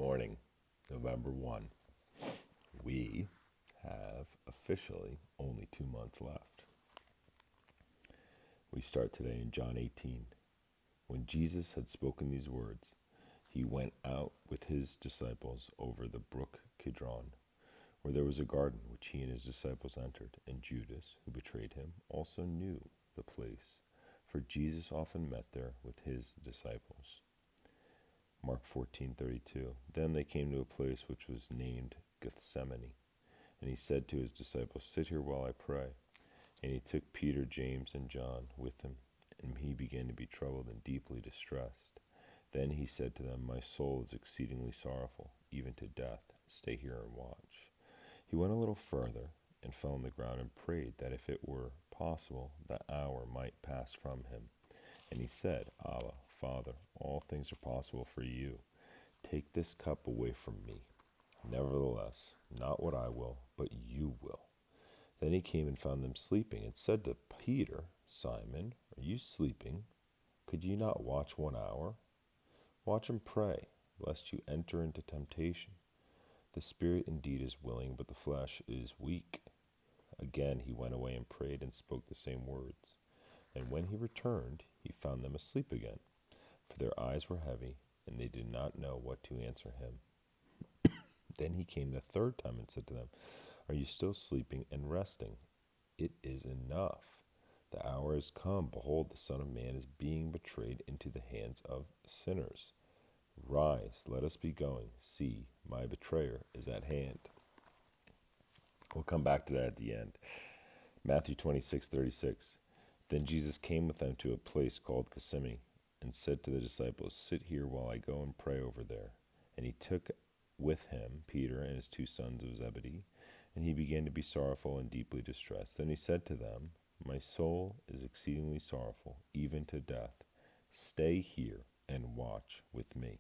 Morning, November 1. We have officially only 2 months left. We start today in John 18. When Jesus had spoken these words, he went out with his disciples over the brook Kidron, where there was a garden which he and his disciples entered, and Judas, who betrayed him, also knew the place, for Jesus often met there with his disciples. Mark 14:32. Then they came to a place which was named Gethsemane, and he said to his disciples, "Sit here while I pray." And he took Peter, James, and John with him, and he began to be troubled and deeply distressed. Then he said to them, "My soul is exceedingly sorrowful, even to death. Stay here and watch." He went a little further and fell on the ground and prayed that if it were possible, the hour might pass from him. And he said, "Abba, Father, all things are possible for you. Take this cup away from me. Nevertheless, not what I will, but you will." Then he came and found them sleeping, and said to Peter, "Simon, are you sleeping? Could you not watch 1 hour? Watch and pray, lest you enter into temptation. The spirit indeed is willing, but the flesh is weak." Again he went away and prayed and spoke the same words. And when he returned, he found them asleep again, for their eyes were heavy, and they did not know what to answer him. Then he came the third time and said to them, "Are you still sleeping and resting? It is enough. The hour is come. Behold, the Son of Man is being betrayed into the hands of sinners. Rise, let us be going. See, my betrayer is at hand." We'll come back to that at the end. Matthew 26:36. Then Jesus came with them to a place called Gethsemane, and said to the disciples, "Sit here while I go and pray over there." And he took with him Peter and his 2 sons of Zebedee, and he began to be sorrowful and deeply distressed. Then he said to them, "My soul is exceedingly sorrowful, even to death. Stay here and watch with me."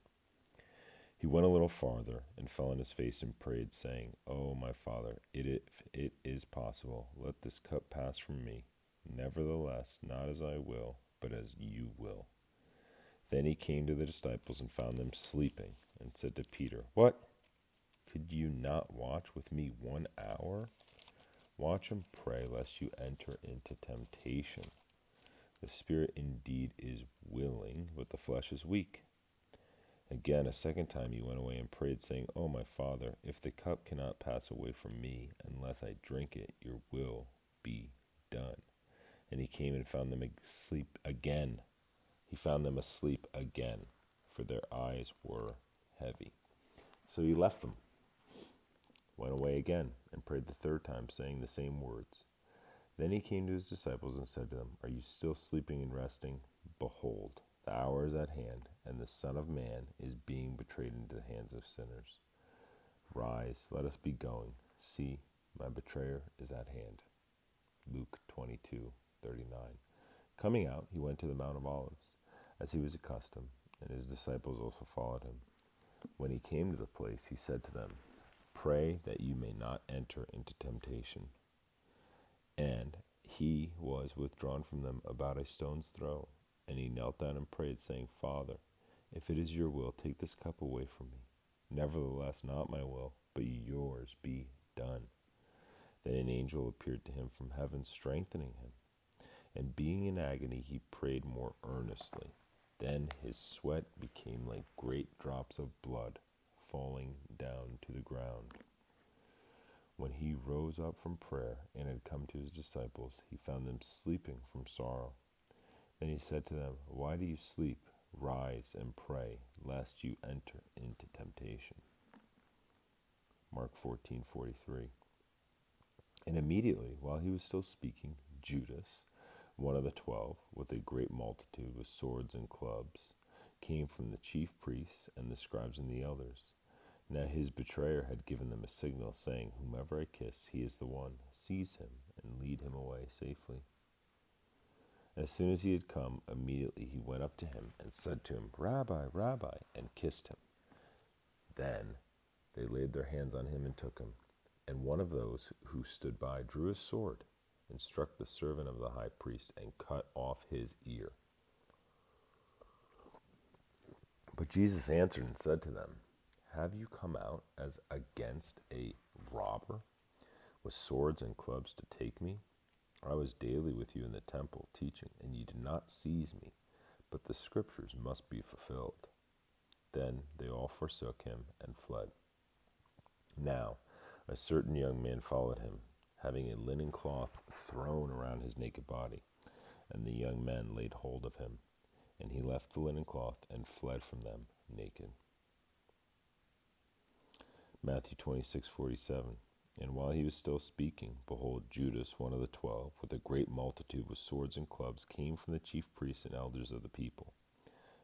He went a little farther and fell on his face and prayed, saying, "Oh, my Father, if it is possible, let this cup pass from me. Nevertheless, not as I will, but as you will." Then he came to the disciples and found them sleeping, and said to Peter, "What? Could you not watch with me 1 hour? Watch and pray, lest you enter into temptation. The spirit indeed is willing, but the flesh is weak." Again, a second time he went away and prayed, saying, "Oh, my Father, if the cup cannot pass away from me unless I drink it, your will be done." And he came and found them asleep again. For their eyes were heavy. So he left them, went away again, and prayed the third time, saying the same words. Then he came to his disciples and said to them, "Are you still sleeping and resting? Behold, the hour is at hand, and the Son of Man is being betrayed into the hands of sinners. Rise, let us be going. See, my betrayer is at hand." Luke 22:39. Coming out, he went to the Mount of Olives, as he was accustomed, and his disciples also followed him. When he came to the place, he said to them, "Pray that you may not enter into temptation." And he was withdrawn from them about a stone's throw, and he knelt down and prayed, saying, "Father, if it is your will, take this cup away from me. Nevertheless, not my will, but yours be done." Then an angel appeared to him from heaven, strengthening him. And being in agony, he prayed more earnestly. Then his sweat became like great drops of blood falling down to the ground. When he rose up from prayer and had come to his disciples, he found them sleeping from sorrow. Then he said to them, "Why do you sleep? Rise and pray, lest you enter into temptation." Mark 14:43. And immediately, while he was still speaking, Judas, one of the 12, with a great multitude with swords and clubs, came from the chief priests and the scribes and the elders. Now his betrayer had given them a signal, saying, "Whomever I kiss, he is the one. Seize him and lead him away safely." As soon as he had come, immediately he went up to him and said to him, "Rabbi, Rabbi," and kissed him. Then they laid their hands on him and took him. And one of those who stood by drew his sword and struck the servant of the high priest and cut off his ear. But Jesus answered and said to them, Have you come out as against a robber with swords and clubs to take me? I was daily with you in the temple teaching, and you did not seize me, but the scriptures must be fulfilled." Then they all forsook him and fled. Now a certain young man followed him, having a linen cloth thrown around his naked body. And the young men laid hold of him, and he left the linen cloth and fled from them naked. Matthew 26:47. And while he was still speaking, behold, Judas, one of the 12, with a great multitude with swords and clubs, came from the chief priests and elders of the people.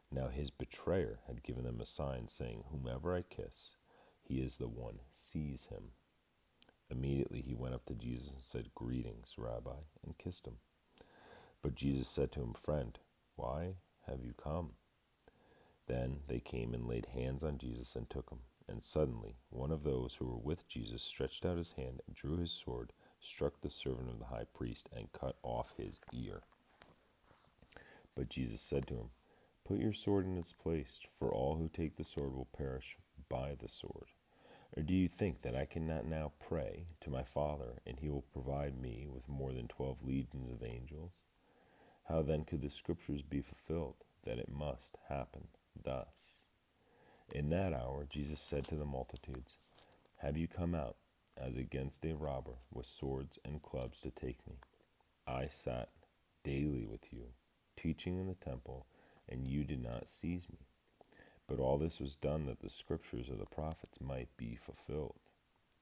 Now his betrayer had given them a sign, saying, "Whomever I kiss, he is the one, seize him." Immediately he went up to Jesus and said, "Greetings, Rabbi," and kissed him. But Jesus said to him, "Friend, why have you come?" Then they came and laid hands on Jesus and took him. And suddenly one of those who were with Jesus stretched out his hand and drew his sword, struck the servant of the high priest, and cut off his ear. But Jesus said to him, "Put your sword in its place, for all who take the sword will perish by the sword. Or do you think that I cannot now pray to my Father, and he will provide me with more than 12 legions of angels? How then could the scriptures be fulfilled, that it must happen thus?" In that hour Jesus said to the multitudes, "Have you come out as against a robber with swords and clubs to take me? I sat daily with you, teaching in the temple, and you did not seize me. But all this was done that the scriptures of the prophets might be fulfilled."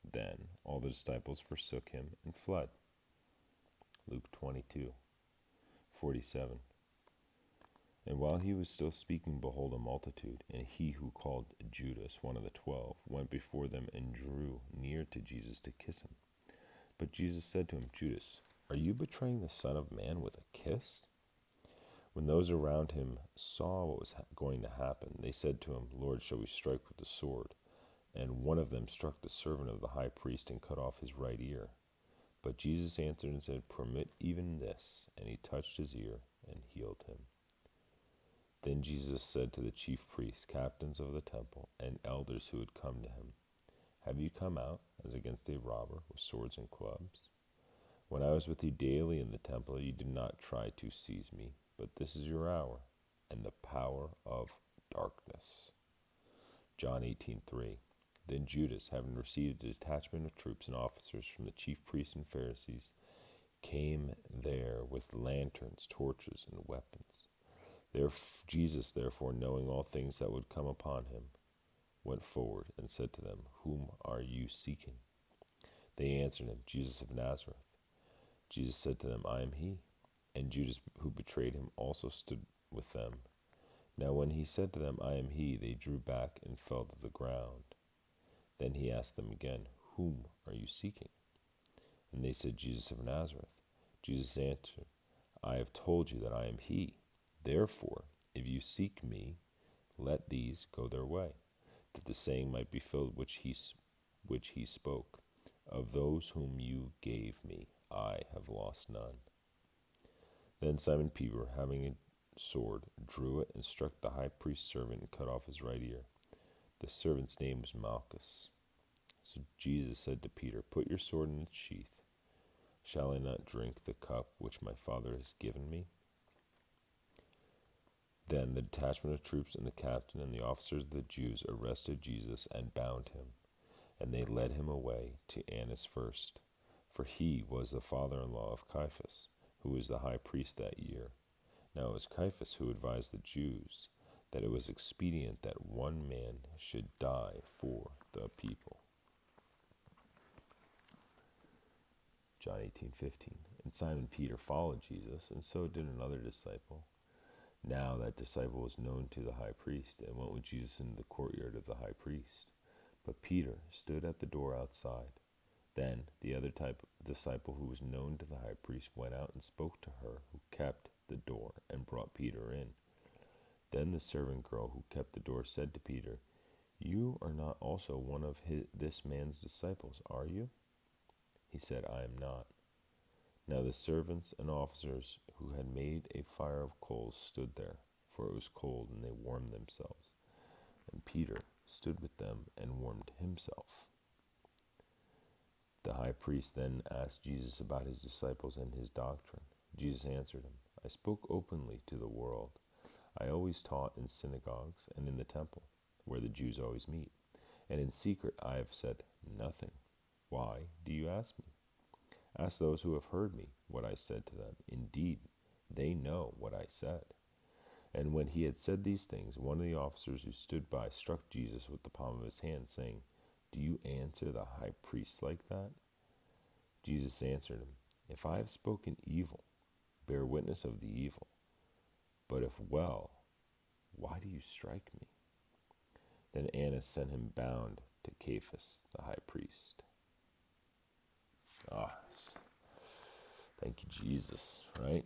Then all the disciples forsook him and fled. Luke 22:47. And while he was still speaking, behold, a multitude, and he who called Judas, one of the 12, went before them and drew near to Jesus to kiss him. But Jesus said to him, "Judas, are you betraying the Son of Man with a kiss?" When those around him saw what was going to happen, they said to him, "Lord, shall we strike with the sword?" And one of them struck the servant of the high priest and cut off his right ear. But Jesus answered and said, "Permit even this." And he touched his ear and healed him. Then Jesus said to the chief priests, captains of the temple, and elders who had come to him, "Have you come out as against a robber with swords and clubs? When I was with you daily in the temple, you did not try to seize me, but this is your hour and the power of darkness." John 18:3. Then Judas, having received a detachment of troops and officers from the chief priests and Pharisees, came there with lanterns, torches, and weapons. Jesus, therefore, knowing all things that would come upon him, went forward and said to them, "Whom are you seeking?" They answered him, "Jesus of Nazareth." Jesus said to them, "I am he." And Judas, who betrayed him, also stood with them. Now when he said to them, "I am he," they drew back and fell to the ground. Then he asked them again, "Whom are you seeking?" And they said, "Jesus of Nazareth." Jesus answered, "I have told you that I am he. Therefore, if you seek me, let these go their way, that the saying might be filled which he spoke, of those whom you gave me, I have lost none." Then Simon Peter, having a sword, drew it and struck the high priest's servant and cut off his right ear. The servant's name was Malchus. So Jesus said to Peter, "Put your sword in its sheath. Shall I not drink the cup which my Father has given me?" Then the detachment of troops and the captain and the officers of the Jews arrested Jesus and bound him. And they led him away to Annas first, for he was the father-in-law of Caiaphas, who was the high priest that year. Now it was Caiaphas who advised the Jews that it was expedient that one man should die for the people. John 18:15. And Simon Peter followed Jesus, and so did another disciple. Now that disciple was known to the high priest, and went with Jesus into the courtyard of the high priest. But Peter stood at the door outside. Then the other disciple who was known to the high priest went out and spoke to her who kept the door and brought Peter in. Then the servant girl who kept the door said to Peter, "You are not also one of this man's disciples, are you?" He said, "I am not." Now the servants and officers who had made a fire of coals stood there, for it was cold, and they warmed themselves. And Peter stood with them and warmed himself. The high priest then asked Jesus about his disciples and his doctrine. Jesus answered him, I spoke openly to the world. I always taught in synagogues and in the temple, where the Jews always meet. And in secret I have said nothing. Why do you ask me? Ask those who have heard me what I said to them. Indeed, they know what I said. And when he had said these things, one of the officers who stood by struck Jesus with the palm of his hand, saying, Do you answer the high priest like that? Jesus answered him, If I have spoken evil, bear witness of the evil. But if well, why do you strike me? Then Annas sent him bound to Caiaphas, the high priest. Ah, thank you, Jesus, right?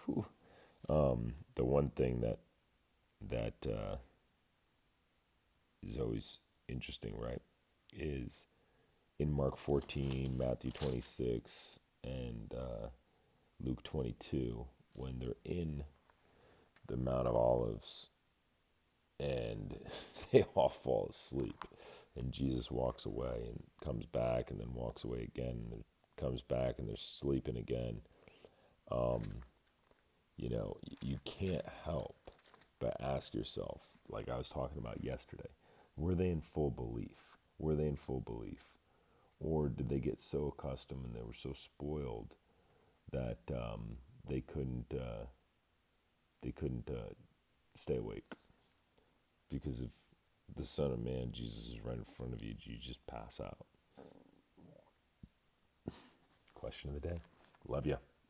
Whew. The one thing that is always interesting, right, is in Mark 14, Matthew 26, and Luke 22, when they're in the Mount of Olives and they all fall asleep, and Jesus walks away and comes back and then walks away again and comes back and they're sleeping again. You can't help but ask yourself, like I was talking about yesterday, were they in full belief? Were they in full belief? Or did they get so accustomed and they were so spoiled that they couldn't stay awake? Because if the Son of Man, Jesus, is right in front of you, you just pass out. Question of the day. Love ya.